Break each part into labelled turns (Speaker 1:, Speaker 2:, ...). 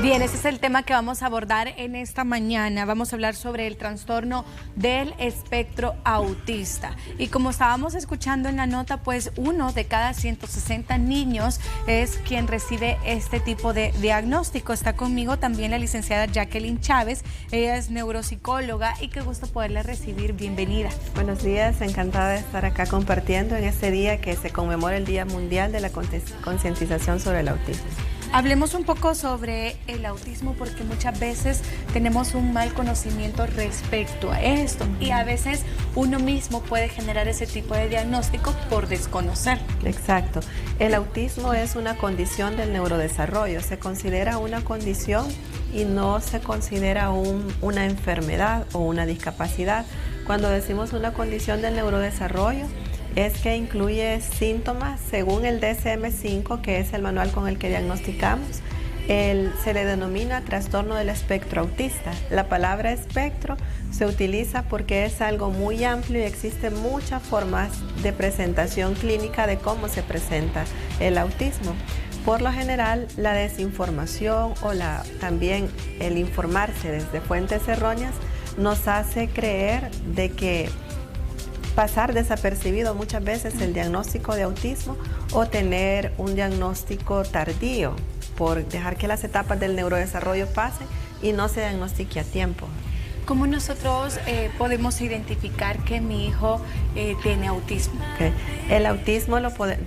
Speaker 1: Bien, ese es el tema que vamos a abordar en esta mañana. Vamos a hablar sobre el trastorno del espectro autista. Y como estábamos escuchando en la nota, pues 1 de cada 160 niños es quien recibe este tipo de diagnóstico. Está conmigo también la licenciada Jacqueline Chávez. Ella es neuropsicóloga y qué gusto poderla recibir. Bienvenida.
Speaker 2: Buenos días, encantada de estar acá compartiendo en este día que se conmemora el Día Mundial de la Concientización sobre el Autismo.
Speaker 1: Hablemos un poco sobre el autismo porque muchas veces tenemos un mal conocimiento respecto a esto y a veces uno mismo puede generar ese tipo de diagnóstico por desconocer.
Speaker 2: Exacto. El autismo es una condición del neurodesarrollo, se considera una condición y no se considera una enfermedad o una discapacidad. Cuando decimos una condición del neurodesarrollo, es que incluye síntomas según el DSM-5, que es el manual con el que diagnosticamos. Se le denomina trastorno del espectro autista. La palabra espectro se utiliza porque es algo muy amplio y existen muchas formas de presentación clínica de cómo se presenta el autismo. Por lo general, la desinformación o también el informarse desde fuentes erróneas nos hace creer de que pasar desapercibido muchas veces el diagnóstico de autismo o tener un diagnóstico tardío por dejar que las etapas del neurodesarrollo pasen y no se diagnostique a tiempo.
Speaker 1: ¿Cómo nosotros podemos identificar que mi hijo tiene autismo?
Speaker 2: Okay. El autismo,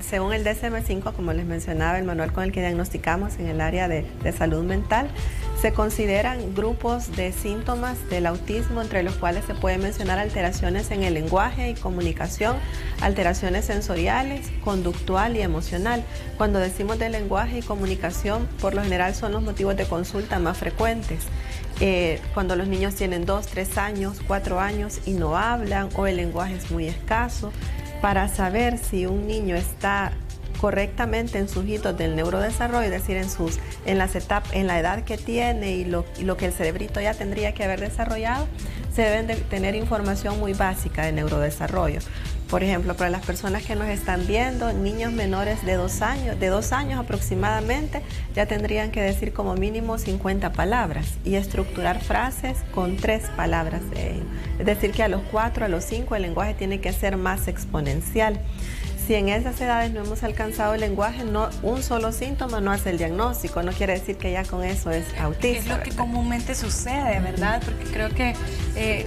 Speaker 2: según el DSM-5, como les mencionaba, el manual con el que diagnosticamos en el área de salud mental, se consideran grupos de síntomas del autismo, entre los cuales se pueden mencionar alteraciones en el lenguaje y comunicación, alteraciones sensoriales, conductual y emocional. Cuando decimos de lenguaje y comunicación, por lo general son los motivos de consulta más frecuentes. Cuando los niños tienen 2, 3 años, 4 años y no hablan o el lenguaje es muy escaso, para saber si un niño está correctamente en sus hitos del neurodesarrollo, es decir, en la edad que tiene y lo que el cerebrito ya tendría que haber desarrollado, se deben de tener información muy básica de neurodesarrollo. Por ejemplo, para las personas que nos están viendo, niños menores de 2 años aproximadamente, ya tendrían que decir como mínimo 50 palabras y estructurar frases con 3 palabras de ello. Es decir, que a los 4, a los 5 el lenguaje tiene que ser más exponencial. Si en esas edades no hemos alcanzado el lenguaje, un solo síntoma no hace el diagnóstico, no quiere decir que ya con eso es autista.
Speaker 1: Es lo que
Speaker 2: ¿verdad?
Speaker 1: comúnmente sucede, ¿verdad? Porque creo que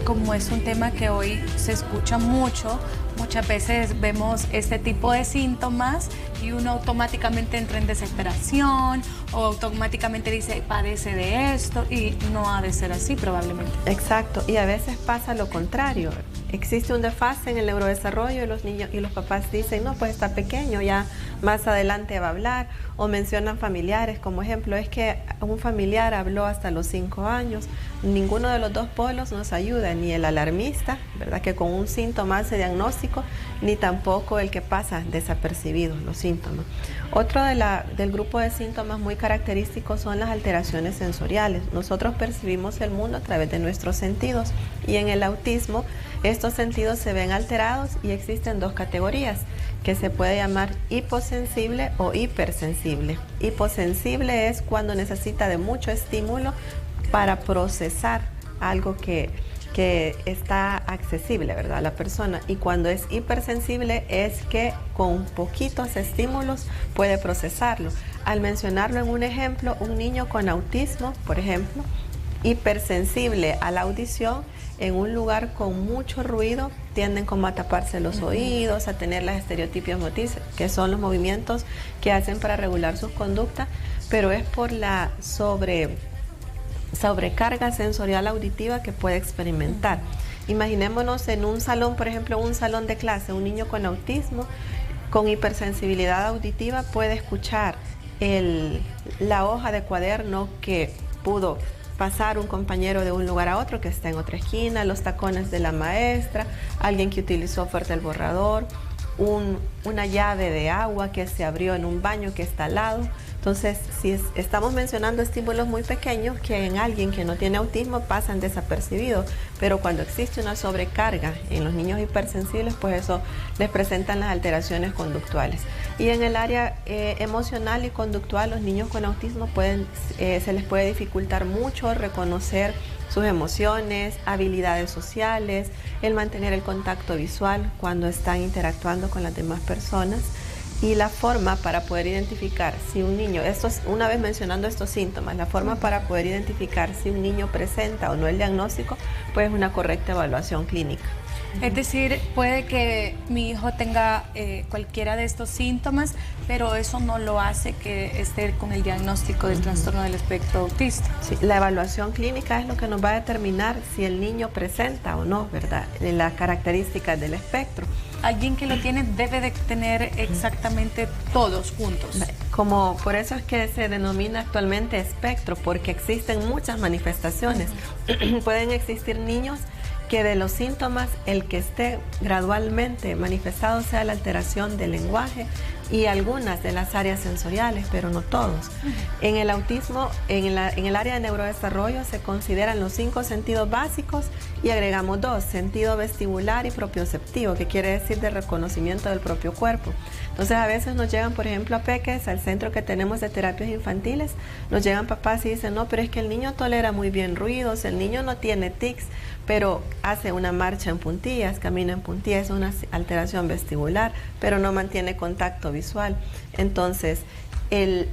Speaker 1: como es un tema que hoy se escucha mucho, muchas veces vemos este tipo de síntomas y uno automáticamente entra en desesperación o automáticamente dice padece de esto y no ha de ser así probablemente.
Speaker 2: Exacto, y a veces pasa lo contrario. Existe un desfase en el neurodesarrollo y los niños y los papás dicen, no, pues está pequeño, ya más adelante va a hablar, o mencionan familiares, como ejemplo, es que un familiar habló hasta los 5 años. Ninguno de los dos polos nos ayuda, ni el alarmista, ¿verdad?, que con un síntoma hace diagnóstico, ni tampoco el que pasa desapercibido los síntomas. Otro del grupo de síntomas muy característicos son las alteraciones sensoriales. Nosotros percibimos el mundo a través de nuestros sentidos y en el autismo estos sentidos se ven alterados y existen 2 categorías que se puede llamar hiposensible o hipersensible. Hiposensible es cuando necesita de mucho estímulo para procesar algo que está accesible, ¿verdad?, a la persona, y cuando es hipersensible es que con poquitos estímulos puede procesarlo. Al mencionarlo en un ejemplo, un niño con autismo, por ejemplo, hipersensible a la audición, en un lugar con mucho ruido tienden como a taparse los oídos, a tener las estereotipias motrices, que son los movimientos que hacen para regular sus conductas, pero es por la sobrecarga sensorial auditiva que puede experimentar. Imaginémonos en un salón, por ejemplo, un salón de clase, un niño con autismo, con hipersensibilidad auditiva puede escuchar la hoja de cuaderno que pudo pasar un compañero de un lugar a otro que está en otra esquina, los tacones de la maestra, alguien que utilizó fuerte el borrador, una llave de agua que se abrió en un baño que está al lado. Entonces, si estamos mencionando estímulos muy pequeños que en alguien que no tiene autismo pasan desapercibidos, pero cuando existe una sobrecarga en los niños hipersensibles, pues eso les presentan las alteraciones conductuales. Y en el área emocional y conductual, los niños con autismo se les puede dificultar mucho reconocer sus emociones, habilidades sociales, el mantener el contacto visual cuando están interactuando con las demás personas. Y la forma para poder identificar si un niño, una vez mencionando estos síntomas, la forma para poder identificar si un niño presenta o no el diagnóstico, pues es una correcta evaluación clínica.
Speaker 1: Es decir, puede que mi hijo tenga cualquiera de estos síntomas, pero eso no lo hace que esté con el diagnóstico del trastorno del espectro autista.
Speaker 2: Sí, la evaluación clínica es lo que nos va a determinar si el niño presenta o no, ¿verdad?, las características del espectro.
Speaker 1: Alguien que lo tiene debe de tener exactamente todos juntos.
Speaker 2: Como por eso es que se denomina actualmente espectro, porque existen muchas manifestaciones. Pueden existir niños que de los síntomas el que esté gradualmente manifestado sea la alteración del lenguaje y algunas de las áreas sensoriales, pero no todos. En el autismo, en el área de neurodesarrollo se consideran los 5 sentidos básicos y agregamos 2, sentido vestibular y propioceptivo, que quiere decir de reconocimiento del propio cuerpo. Entonces a veces nos llegan, por ejemplo, a Peques, al centro que tenemos de terapias infantiles, nos llegan papás y dicen, no, pero es que el niño tolera muy bien ruidos, el niño no tiene tics, pero hace una marcha en puntillas, camina en puntillas, es una alteración vestibular, pero no mantiene contacto visual. Entonces,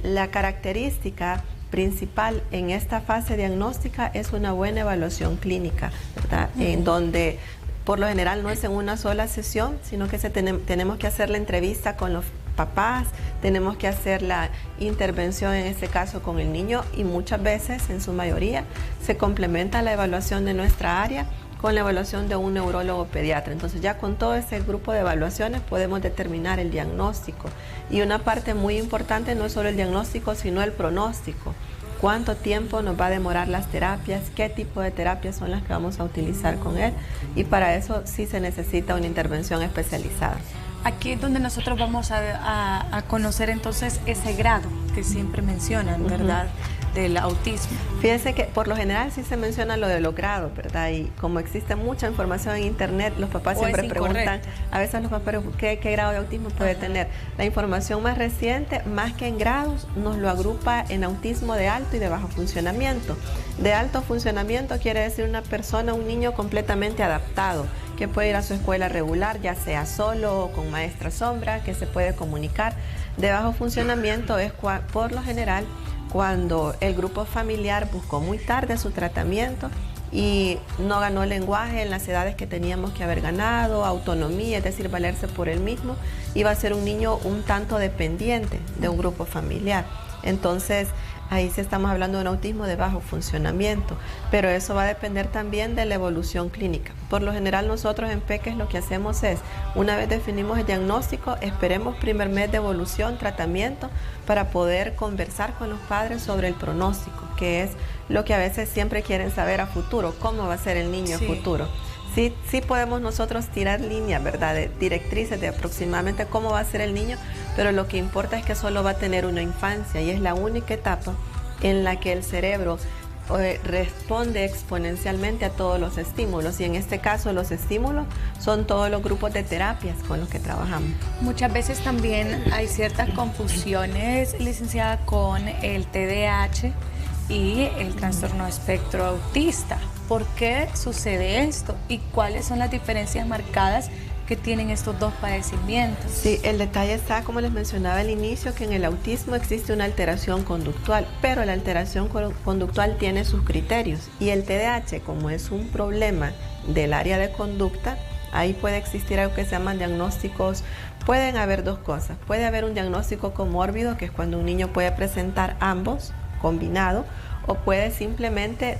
Speaker 2: la característica principal en esta fase diagnóstica es una buena evaluación clínica, ¿verdad? En donde por lo general no es en una sola sesión, sino que tenemos que hacer la entrevista con los papás, tenemos que hacer la intervención en este caso con el niño y muchas veces, en su mayoría, se complementa la evaluación de nuestra área con la evaluación de un neurólogo pediatra. Entonces ya con todo ese grupo de evaluaciones podemos determinar el diagnóstico. Y una parte muy importante no es solo el diagnóstico, sino el pronóstico. ¿Cuánto tiempo nos va a demorar las terapias? ¿Qué tipo de terapias son las que vamos a utilizar con él? Y para eso sí se necesita una intervención especializada.
Speaker 1: Aquí es donde nosotros vamos a conocer entonces ese grado que siempre mencionan, ¿verdad?, del autismo.
Speaker 2: Fíjense que por lo general sí se menciona lo de los grados, ¿verdad? Y como existe mucha información en internet, los papás siempre preguntan, a veces los papás, ¿qué grado de autismo puede tener? La información más reciente, más que en grados, nos lo agrupa en autismo de alto y de bajo funcionamiento. De alto funcionamiento quiere decir una persona, un niño completamente adaptado, que puede ir a su escuela regular, ya sea solo o con maestra sombra, que se puede comunicar. De bajo funcionamiento es por lo general cuando el grupo familiar buscó muy tarde su tratamiento y no ganó lenguaje en las edades que teníamos que haber ganado, autonomía, es decir, valerse por él mismo, iba a ser un niño un tanto dependiente de un grupo familiar. Entonces, ahí sí estamos hablando de un autismo de bajo funcionamiento, pero eso va a depender también de la evolución clínica. Por lo general nosotros en Peques lo que hacemos es, una vez definimos el diagnóstico, esperemos primer mes de evolución, tratamiento, para poder conversar con los padres sobre el pronóstico, que es lo que a veces siempre quieren saber a futuro, cómo va a ser el niño a futuro. Sí podemos nosotros tirar líneas, ¿verdad?, de directrices de aproximadamente cómo va a ser el niño, pero lo que importa es que solo va a tener una infancia y es la única etapa en la que el cerebro responde exponencialmente a todos los estímulos y en este caso los estímulos son todos los grupos de terapias con los que trabajamos.
Speaker 1: Muchas veces también hay ciertas confusiones, licenciada, con el TDAH y el trastorno espectro autista. ¿Por qué sucede esto? ¿Y cuáles son las diferencias marcadas que tienen estos dos padecimientos?
Speaker 2: Sí, el detalle está, como les mencionaba al inicio, que en el autismo existe una alteración conductual, pero la alteración conductual tiene sus criterios. Y el TDAH, como es un problema del área de conducta, ahí puede existir algo que se llaman diagnósticos. Pueden haber dos cosas. Puede haber un diagnóstico comórbido, que es cuando un niño puede presentar ambos combinado, o puede simplemente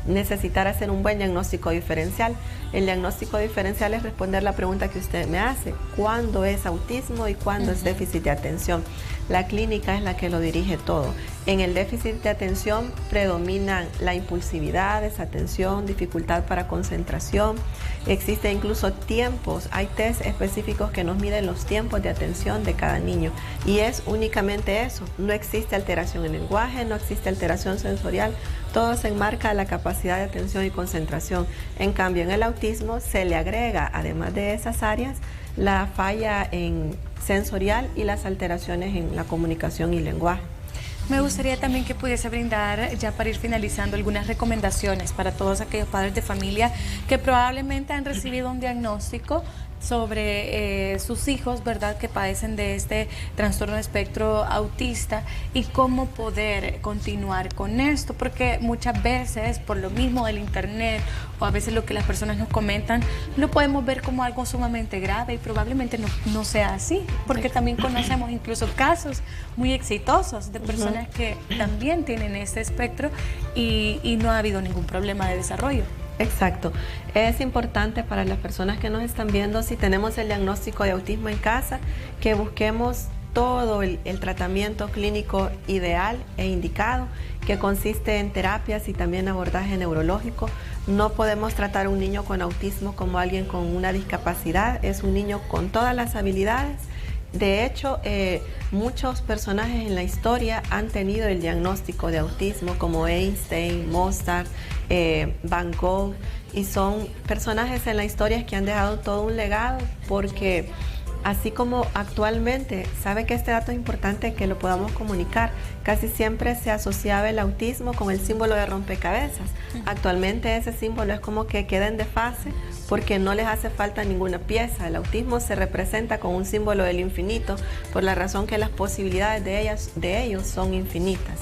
Speaker 2: necesitar hacer un buen diagnóstico diferencial. El diagnóstico diferencial es responder la pregunta que usted me hace: ¿cuándo es autismo y cuándo es déficit de atención? la clínica es la que lo dirige todo. En el déficit de atención predominan la impulsividad, desatención, dificultad para concentración. Existen incluso tiempos, hay test específicos que nos miden los tiempos de atención de cada niño y es únicamente eso. No existe alteración en lenguaje, no existe alteración sensorial, todo se enmarca a la capacidad de atención y concentración. En cambio, en el autismo se le agrega, además de esas áreas, la falla en sensorial y las alteraciones en la comunicación y lenguaje.
Speaker 1: Me gustaría también que pudiese brindar, ya para ir finalizando, algunas recomendaciones para todos aquellos padres de familia que probablemente han recibido un diagnóstico sobre sus hijos, ¿verdad?, que padecen de este trastorno de espectro autista y cómo poder continuar con esto, porque muchas veces por lo mismo del internet o a veces lo que las personas nos comentan, lo podemos ver como algo sumamente grave y probablemente no sea así, porque también conocemos incluso casos muy exitosos de personas que también tienen este espectro y no ha habido ningún problema de desarrollo.
Speaker 2: Exacto. Es importante para las personas que nos están viendo, si tenemos el diagnóstico de autismo en casa, que busquemos todo el tratamiento clínico ideal e indicado, que consiste en terapias y también abordaje neurológico. No podemos tratar a un niño con autismo como alguien con una discapacidad, es un niño con todas las habilidades. De hecho, muchos personajes en la historia han tenido el diagnóstico de autismo, como Einstein, Mozart, Van Gogh, y son personajes en la historia que han dejado todo un legado, porque así como actualmente, sabe que este dato es importante que lo podamos comunicar, casi siempre se asociaba el autismo con el símbolo de rompecabezas. Actualmente ese símbolo es como que queda en desfase porque no les hace falta ninguna pieza. El autismo se representa con un símbolo del infinito por la razón que las posibilidades de ellos son infinitas.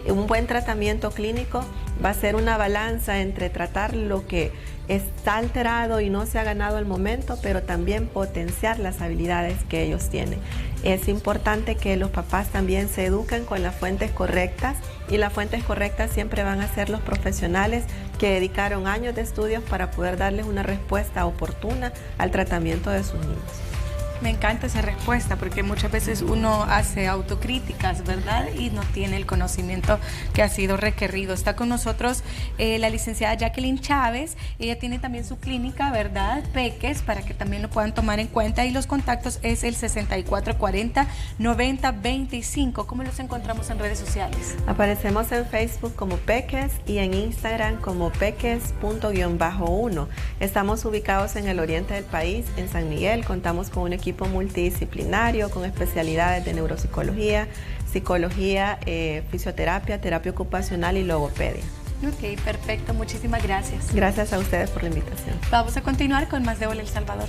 Speaker 2: Un buen tratamiento clínico va a ser una balanza entre tratar lo que está alterado y no se ha ganado el momento, pero también potenciar las habilidades que ellos tienen. Es importante que los papás también se eduquen con las fuentes correctas, y las fuentes correctas siempre van a ser los profesionales que dedicaron años de estudios para poder darles una respuesta oportuna al tratamiento de sus niños.
Speaker 1: Me encanta esa respuesta porque muchas veces uno hace autocríticas, ¿verdad? Y no tiene el conocimiento que ha sido requerido. Está con nosotros la licenciada Jacqueline Chávez. Ella tiene también su clínica, ¿verdad? Peques, para que también lo puedan tomar en cuenta. Y los contactos es el 6440-9025. ¿Cómo los encontramos en redes sociales?
Speaker 2: Aparecemos en Facebook como Peques y en Instagram como peques._1. Estamos ubicados en el oriente del país, en San Miguel. Contamos con un equipo multidisciplinario con especialidades de neuropsicología, psicología, fisioterapia, terapia ocupacional y logopedia.
Speaker 1: Ok, perfecto. Muchísimas gracias.
Speaker 2: Gracias a ustedes por la invitación.
Speaker 1: Vamos a continuar con más de Hola El Salvador.